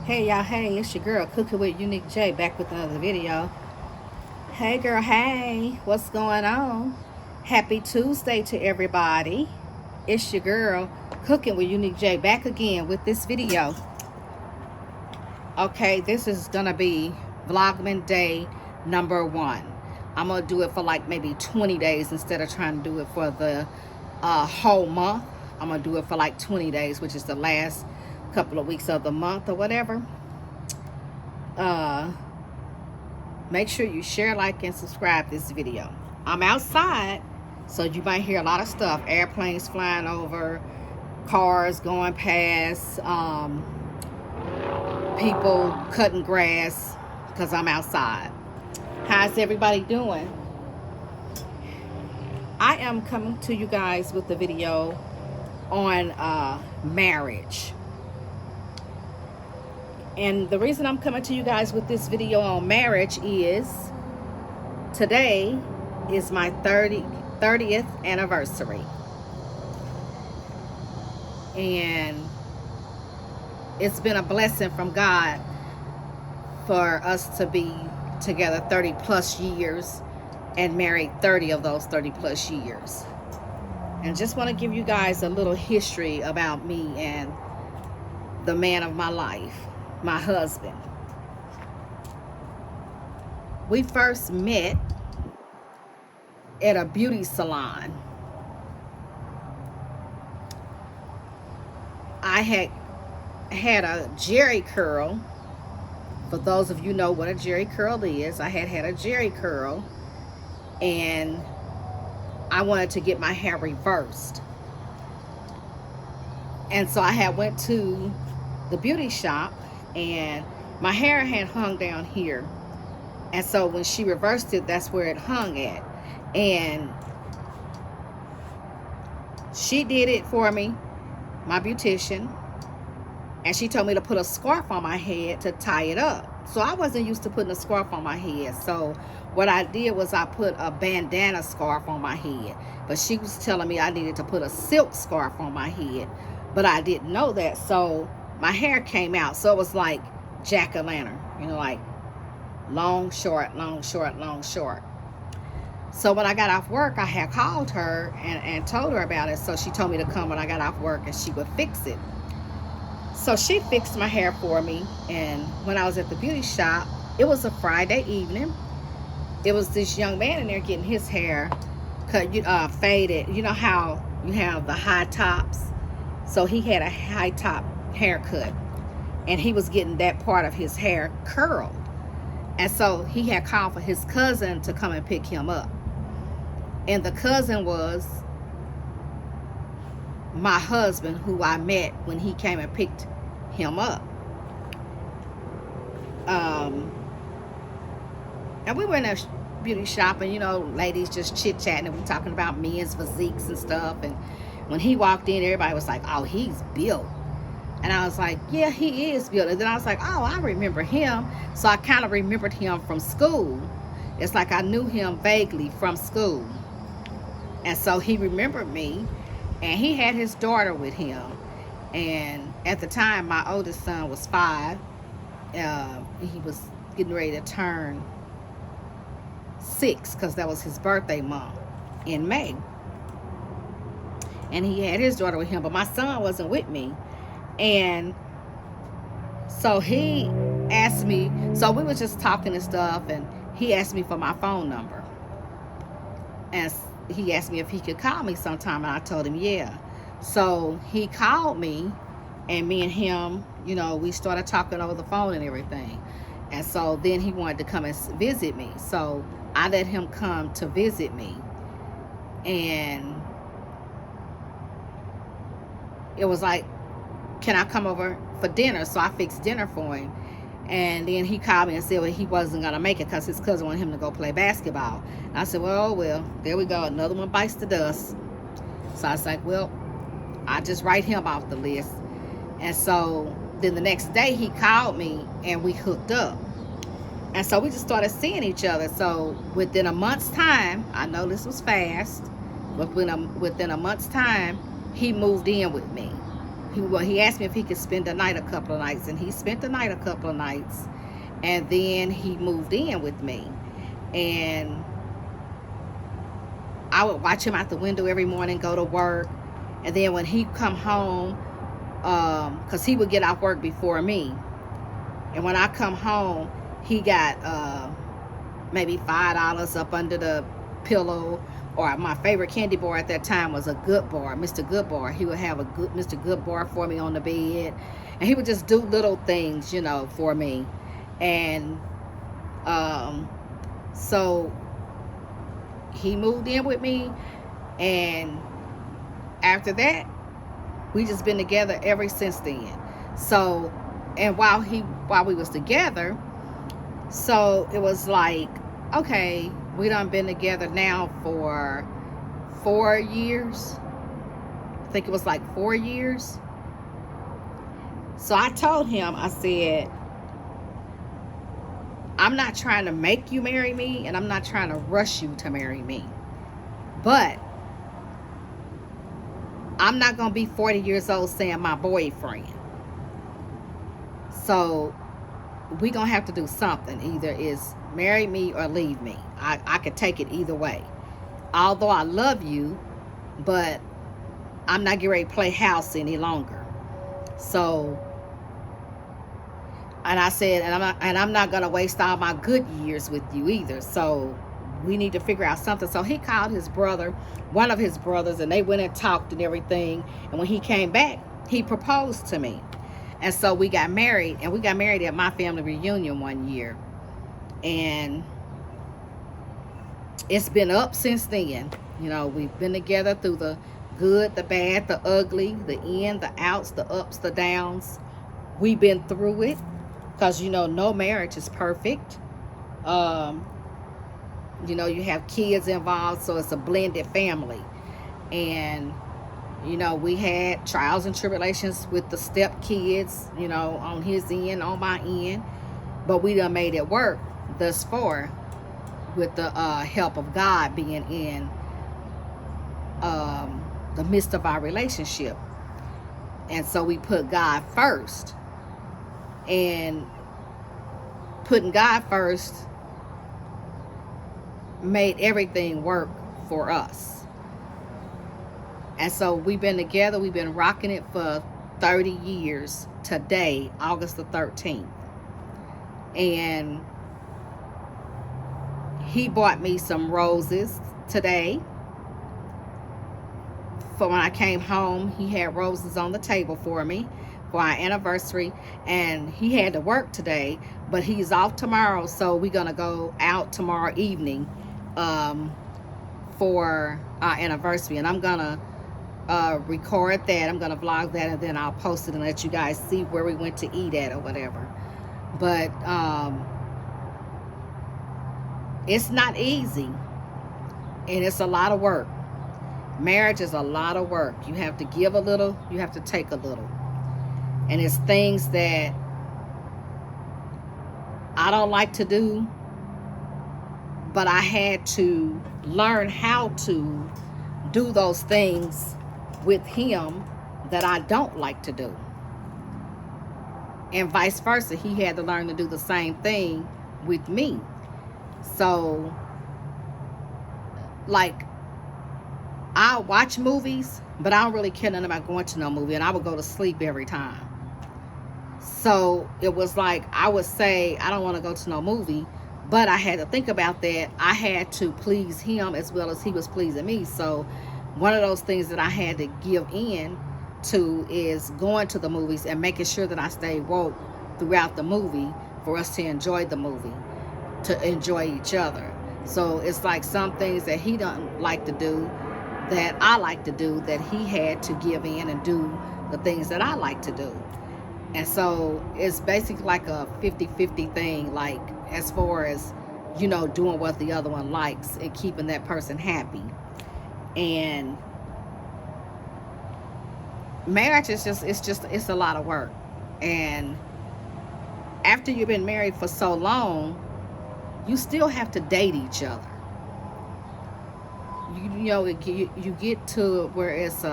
Hey y'all, hey, it's your girl Cooking with Unique J back with another video. Hey girl, hey, what's going on? Happy Tuesday to everybody. It's your girl Cooking with Unique J back again with this video. Okay, this is gonna be Vlogman day number 1. I'm gonna do it for like maybe 20 days instead of trying to do it for the whole month. I'm gonna do it for like 20 days, which is the last couple of weeks of the month or whatever. Make sure you share, like, and subscribe this video. I'm outside, so you might hear a lot of stuff. Airplanes flying over, cars going past, people cutting grass, because I'm outside. How's everybody doing? I am coming to you guys with a video on marriage. And the reason I'm coming to you guys with this video on marriage is today is my 30th anniversary. And it's been a blessing from God for us to be together 30 plus years and married 30 of those 30 plus years. And just want to give you guys a little history about me and the man of my life, my husband. We first met at a beauty salon. I had a Jerry curl. For those of you know what a Jerry curl is, I had a Jerry curl, and I wanted to get my hair reversed. And so I had went to the beauty shop, and my hair had hung down here. And so when she reversed it, that's where it hung at. And she did it for me, my beautician. And she told me to put a scarf on my head to tie it up. So I wasn't used to putting a scarf on my head. So what I did was I put a bandana scarf on my head. But she was telling me I needed to put a silk scarf on my head. But I didn't know that. So my hair came out. So it was like jack-o'-lantern. You know, like long, short, long, short, long, short. So when I got off work, I had called her and told her about it. So she told me to come when I got off work and she would fix it. So she fixed my hair for me, and when I was at the beauty shop, it was a Friday evening. It was this young man in there getting his hair cut, faded. You know how you have the high tops? So he had a high top haircut, and he was getting that part of his hair curled. And so he had called for his cousin to come and pick him up. And the cousin was my husband, who I met when he came and picked him up. And we were in a beauty shop, and you know, ladies just chit-chatting, and we talking about men's physiques and stuff. And when he walked in, everybody was like, oh, he's built. And I was like, yeah, he is built. And then I was like, oh, I remember him. So I kind of remembered him from school. It's like I knew him vaguely from school. And so he remembered me. And he had his daughter with him. And at the time, my oldest son was 5. He was getting ready to turn 6 because that was his birthday month in May. And he had his daughter with him, but my son wasn't with me. And so he asked me, so we were just talking and stuff, and he asked me for my phone number. And he asked me if he could call me sometime, and I told him yeah. So he called me, and me and him, you know, we started talking over the phone and everything. And so then he wanted to come and visit me. So I let him come to visit me. And it was like, can I come over for dinner? So I fixed dinner for him. And then he called me and said, well, he wasn't going to make it because his cousin wanted him to go play basketball. And I said, well, there we go. Another one bites the dust. So I was like, well, I just write him off the list. And so then the next day he called me and we hooked up. And so we just started seeing each other. So within a month's time, I know this was fast, but within a month's time, he moved in with me. he asked me if he could spend the night a couple of nights, and he spent the night a couple of nights, and then he moved in with me. And I would watch him out the window every morning, go to work, and then when he come home, because he would get off work before me, and when I come home, he got maybe $5 up under the pillow. Or my favorite candy bar at that time was a Good Bar, Mr. Good Bar. He would have a good Mr. Good Bar for me on the bed, and he would just do little things, you know, for me. And so he moved in with me, and after that, we just been together ever since then. So, and while we was together, so it was like, okay, we done been together now for 4 years. I think it was like 4 years. So I told him, I said, I'm not trying to make you marry me, and I'm not trying to rush you to marry me. But I'm not going to be 40 years old saying my boyfriend. So we going to have to do something. Either is marry me or leave me. I could take it either way. Although I love you, but I'm not getting ready to play house any longer. So, and I said, and I'm not going to waste all my good years with you either. So we need to figure out something. So he called his brother, one of his brothers, and they went and talked and everything. And when he came back, he proposed to me. And so we got married, and we got married at my family reunion one year. And it's been up since then. You know, we've been together through the good, the bad, the ugly, the in, the outs, the ups, the downs. We've been through it, because, you know, no marriage is perfect. You know, you have kids involved, so it's a blended family. And, you know, we had trials and tribulations with the step kids, you know, on his end, on my end. But we done made it work thus far with the help of God being in the midst of our relationship. And so we put God first. And putting God first made everything work for us. And so we've been together, we've been rocking it for 30 years today, August the 13th. And he bought me some roses today. For when I came home, he had roses on the table for me for our anniversary. And he had to work today, but he's off tomorrow. So we're going to go out tomorrow evening for our anniversary. And I'm going to record that. I'm going to vlog that, and then I'll post it and let you guys see where we went to eat at or whatever. But it's not easy, and it's a lot of work. Marriage is a lot of work. You have to give a little, you have to take a little. And it's things that I don't like to do, but I had to learn how to do those things with him that I don't like to do. And vice versa, he had to learn to do the same thing with me. So, like, I watch movies, but I don't really care nothing about going to no movie, and I would go to sleep every time. So it was like, I would say, I don't want to go to no movie, but I had to think about that. I had to please him as well as he was pleasing me. So one of those things that I had to give in to is going to the movies and making sure that I stay woke throughout the movie for us to enjoy the movie, to enjoy each other. So it's like some things that he doesn't like to do that I like to do, that he had to give in and do the things that I like to do. And so it's basically like a 50-50 thing, like as far as, you know, doing what the other one likes and keeping that person happy. And marriage is it's a lot of work. And after you've been married for so long, you still have to date each other. You know, you get to where it's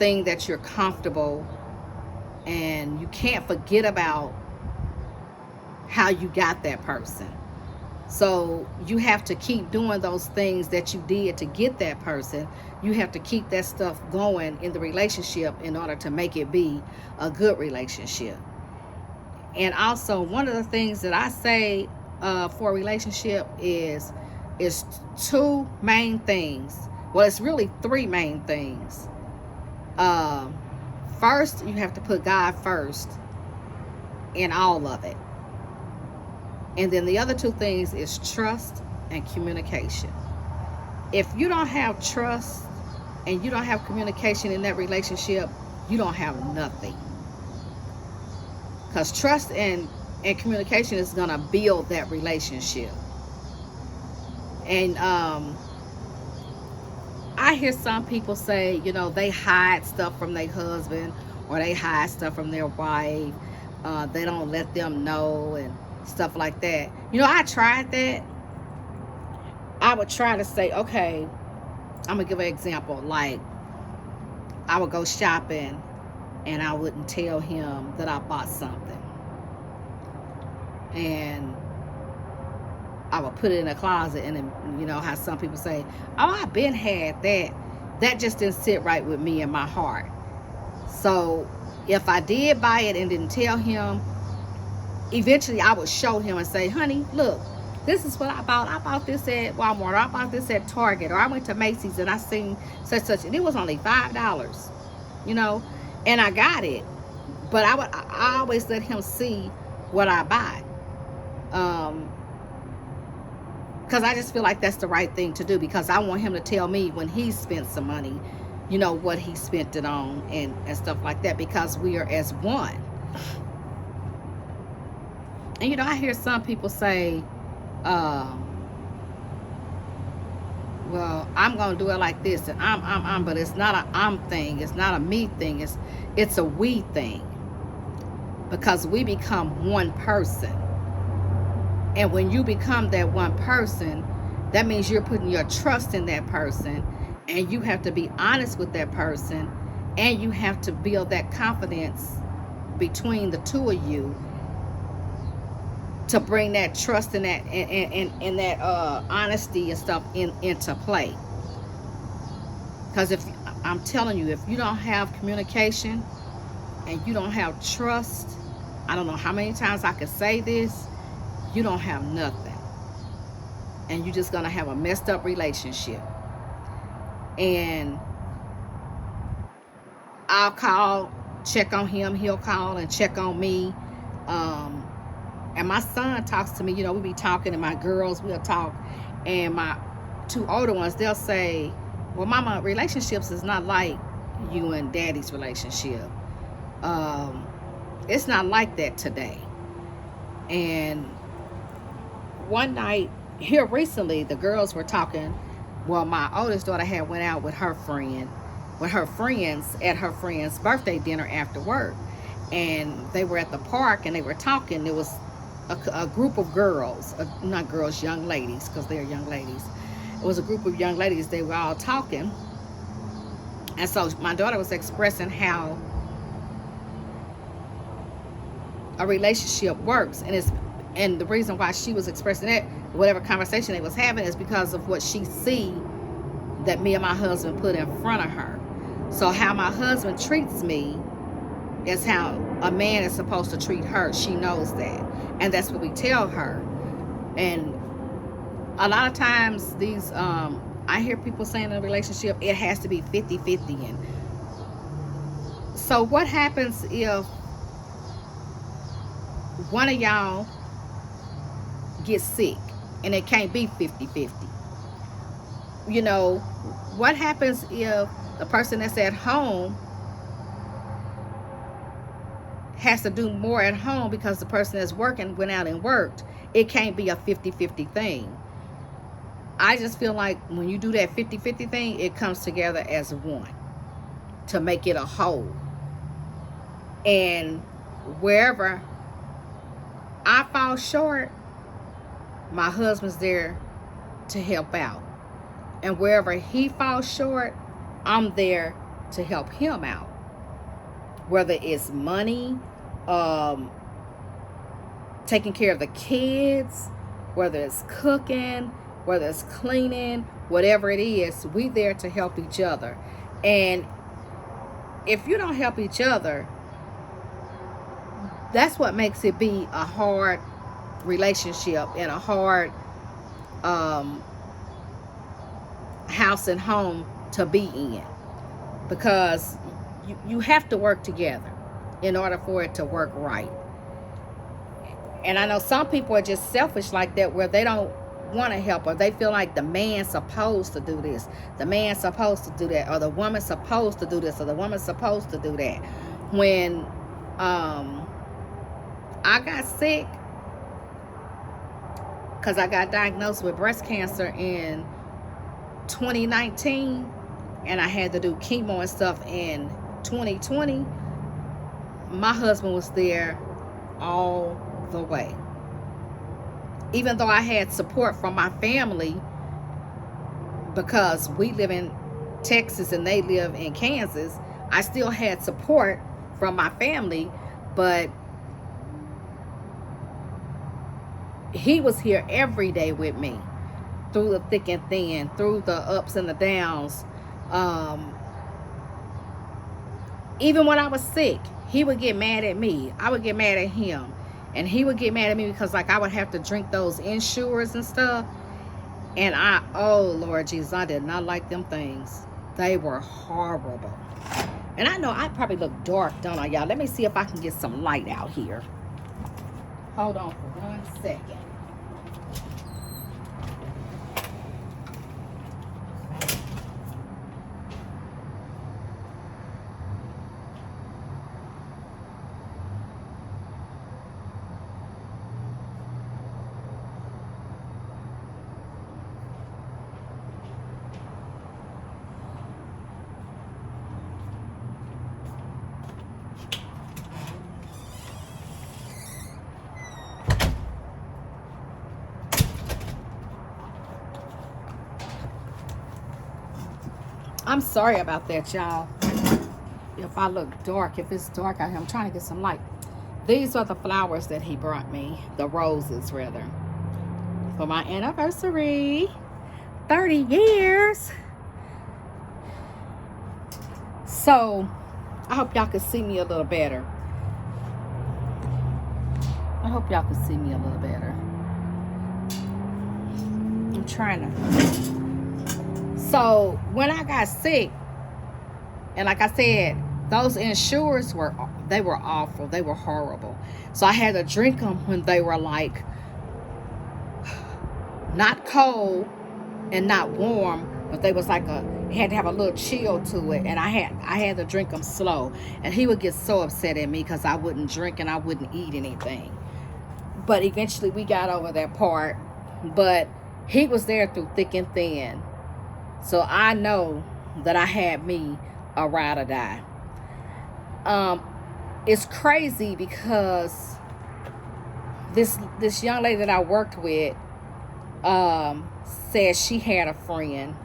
thing that you're comfortable, and you can't forget about how you got that person. So you have to keep doing those things that you did to get that person. You have to keep that stuff going in the relationship in order to make it be a good relationship. And also, one of the things that I say for a relationship is two main things. Well, it's really three main things. First, you have to put God first in all of it. And then the other two things is trust and communication. If you don't have trust and you don't have communication in that relationship, you don't have nothing. Because trust and communication is going to build that relationship. And I hear some people say, you know, they hide stuff from their husband, or they hide stuff from their wife. They don't let them know and stuff like that. You know, I tried that. I would try to say, okay, I'm gonna give an example. Like, I would go shopping and I wouldn't tell him that I bought something, and I would put it in a closet. And then, you know how some people say, oh, I've been had that. That just didn't sit right with me in my heart. So if I did buy it and didn't tell him, eventually I would show him and say, honey, look, this is what I bought. I bought this at Walmart, or I bought this at Target, or I went to Macy's and I seen such, and it was only $5, you know, and I got it. But I always let him see what I buy, because I just feel like that's the right thing to do, because I want him to tell me when he spent some money, you know, what he spent it on and stuff like that, because we are as one. And, you know, I hear some people say, well, I'm going to do it like this, and I'm, but it's not a I'm thing. It's not a me thing. It's a we thing, because we become one person. And when you become that one person, that means you're putting your trust in that person, and you have to be honest with that person, and you have to build that confidence between the two of you to bring that trust and that and that honesty and stuff into play. Because if I'm telling you, if you don't have communication and you don't have trust, I don't know how many times I could say this, you don't have nothing, and you're just gonna have a messed up relationship. And I'll call, check on him, he'll call and check on me. And my son talks to me, you know, we be talking, and my girls will talk, and my two older ones, they'll say, well, mama, relationships is not like you and daddy's relationship. It's not like that today. And one night here recently, the girls were talking. Well, my oldest daughter had went out with her friends at her friend's birthday dinner after work, and they were at the park and they were talking. There was a group of girls, not girls, young ladies, because they're young ladies. It was a group of young ladies. They were all talking, and so my daughter was expressing how a relationship works, and the reason why she was expressing that, whatever conversation they was having, is because of what she see that me and my husband put in front of her. So how my husband treats me is how a man is supposed to treat her. She knows that, and that's what we tell her. And a lot of times these I hear people saying in a relationship it has to be 50-50. And so what happens if one of y'all gets sick and it can't be 50-50? You know, what happens if the person that's at home has to do more at home because the person that's working went out and worked? It can't be a 50-50 thing. I just feel like when you do that 50-50 thing, it comes together as one to make it a whole. And wherever I fall short, my husband's there to help out. And wherever he falls short, I'm there to help him out, whether it's money, um, taking care of the kids, whether it's cooking, whether it's cleaning, whatever it is, we there to help each other. And if you don't help each other, that's what makes it be a hard relationship and a hard house and home to be in, because you have to work together in order for it to work right. And I know some people are just selfish like that, where they don't want to help, or they feel like the man's supposed to do this, the man's supposed to do that, or the woman's supposed to do this, or the woman's supposed to do that. When I got sick, because I got diagnosed with breast cancer in 2019, and I had to do chemo and stuff in 2020, my husband was there all the way. Even though I had support from my family, because we live in Texas and they live in Kansas, I still had support from my family, but he was here every day with me, through the thick and thin, through the ups and the downs. Even when I was sick, he would get mad at me, I would get mad at him, and he would get mad at me because, like, I would have to drink those Ensures and stuff. And oh Lord Jesus, I did not like them things. They were horrible. And I know I probably look dark, don't I, y'all? Let me see if I can get some light out here. Hold on for 1 second. I'm sorry about that, y'all. If I look dark, if it's dark out here, I'm trying to get some light. These are the flowers that he brought me, the roses rather, for my anniversary, 30 years. So I hope y'all can see me a little better. I hope y'all can see me a little better. I'm trying to. So when I got sick, and like I said, those Ensures were awful. They were horrible. So I had to drink them when they were like not cold and not warm, but they was like had to have a little chill to it. And I had to drink them slow. And he would get so upset at me because I wouldn't drink and I wouldn't eat anything. But eventually we got over that part. But he was there through thick and thin. So I know that I had me a ride or die. It's crazy because this young lady that I worked with said she had a friend,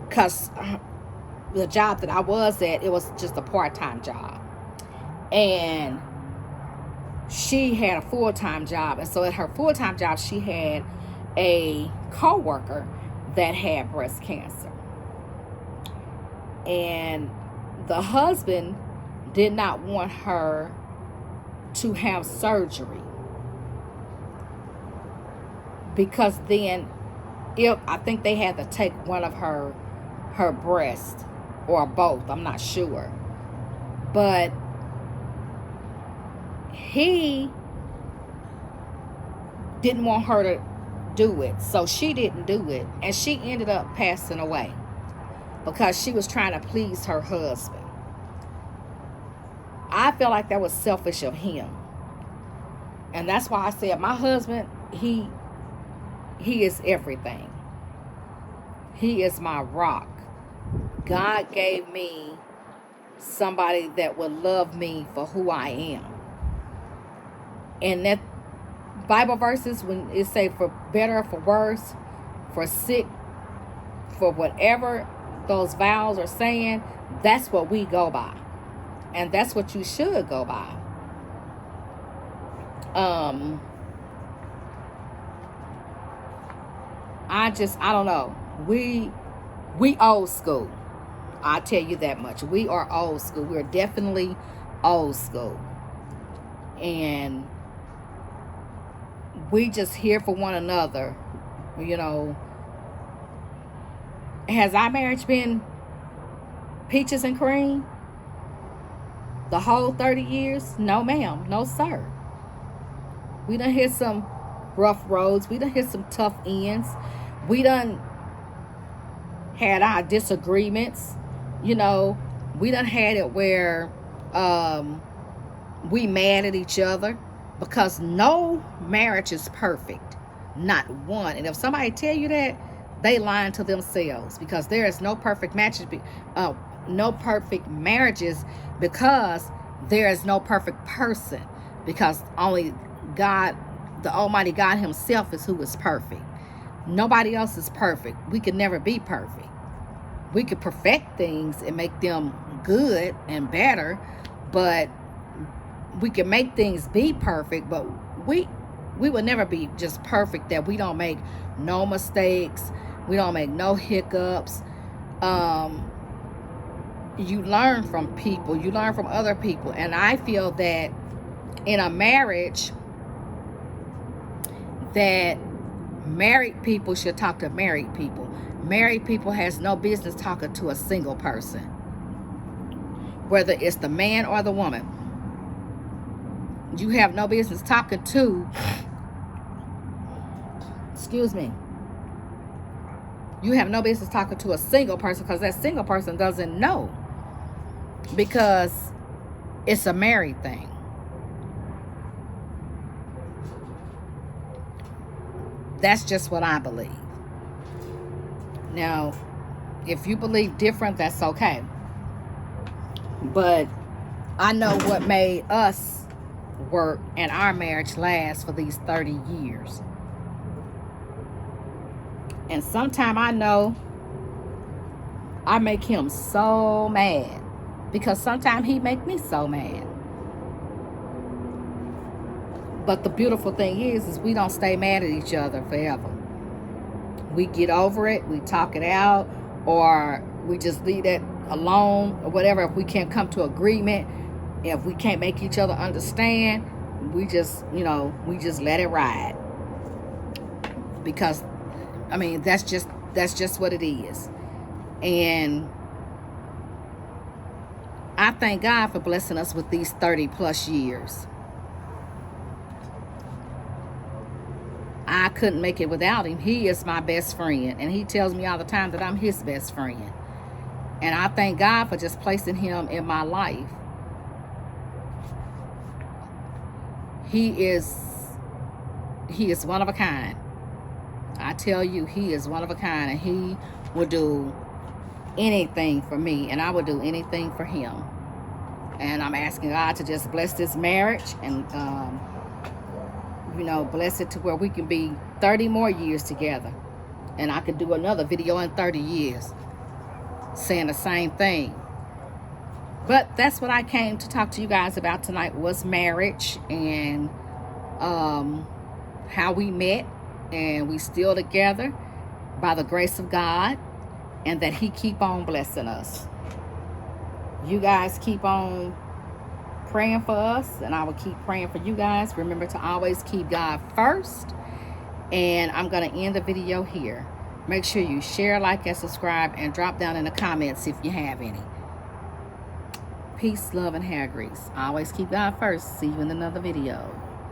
because the job that I was at, it was just a part-time job, and she had a full-time job. And so at her full-time job, she had a co-worker that had breast cancer, and the husband did not want her to have surgery, because then I think they had to take one of her breasts, or both, I'm not sure. But he didn't want her to do it, so she didn't do it, and she ended up passing away because she was trying to please her husband. I feel like that was selfish of him, and that's why I said my husband, he is everything. He is my rock. God gave me somebody that would love me for who I am. And that Bible verses, when it say for better or for worse, for sick, for whatever, those vows are saying, that's what we go by. And that's what you should go by. I don't know. We old school. I'll tell you that much. We are old school. We're definitely old school. And we just here for one another. You know, has our marriage been peaches and cream the whole 30 years? No, ma'am. No, sir. We done hit some rough roads. We done hit some tough ends. We done had our disagreements. You know, we done had it where we mad at each other, because no marriage is perfect. Not one. And if somebody tell you that, they lying to themselves, because there is no perfect matches, no perfect marriages, because there is no perfect person, because only God, the Almighty God himself, is who is perfect. Nobody else is perfect. We could never be perfect. We could perfect things and make them good and better, but we can make things be perfect, but we will never be just perfect, that we don't make no mistakes, we don't make no hiccups. You learn from people, you learn from other people. And I feel that in a marriage, that married people should talk to married people. Married people has no business talking to a single person, whether it's the man or the woman. You have no business talking to, excuse me, you have no business talking to a single person, because that single person doesn't know, because it's a married thing. That's just what I believe. Now, if you believe different, that's okay. But I know what made us work and our marriage last for these 30 years. And sometime I know I make him so mad, because sometimes he make me so mad. But the beautiful thing is we don't stay mad at each other forever. We get over it, we talk it out, or we just leave it alone, or whatever. If we can't come to agreement, if we can't make each other understand, we just, you know, we just let it ride. Because, I mean, that's just what it is. And I thank God for blessing us with these 30 plus years. I couldn't make it without him. He is my best friend, and he tells me all the time that I'm his best friend. And I thank God for just placing him in my life. He is one of a kind. I tell you, he is one of a kind, and he will do anything for me, and I will do anything for him. And I'm asking God to just bless this marriage, and you know, bless it to where we can be 30 more years together. And I could do another video in 30 years saying the same thing. But that's what I came to talk to you guys about tonight, was marriage, and how we met, and we still together by the grace of God, and that he keep on blessing us. You guys keep on praying for us, and I will keep praying for you guys. Remember to always keep God first. And I'm going to end the video here. Make sure you share, like, and subscribe, and drop down in the comments if you have any. Peace, love, and hair grease. Always keep God first. See you in another video.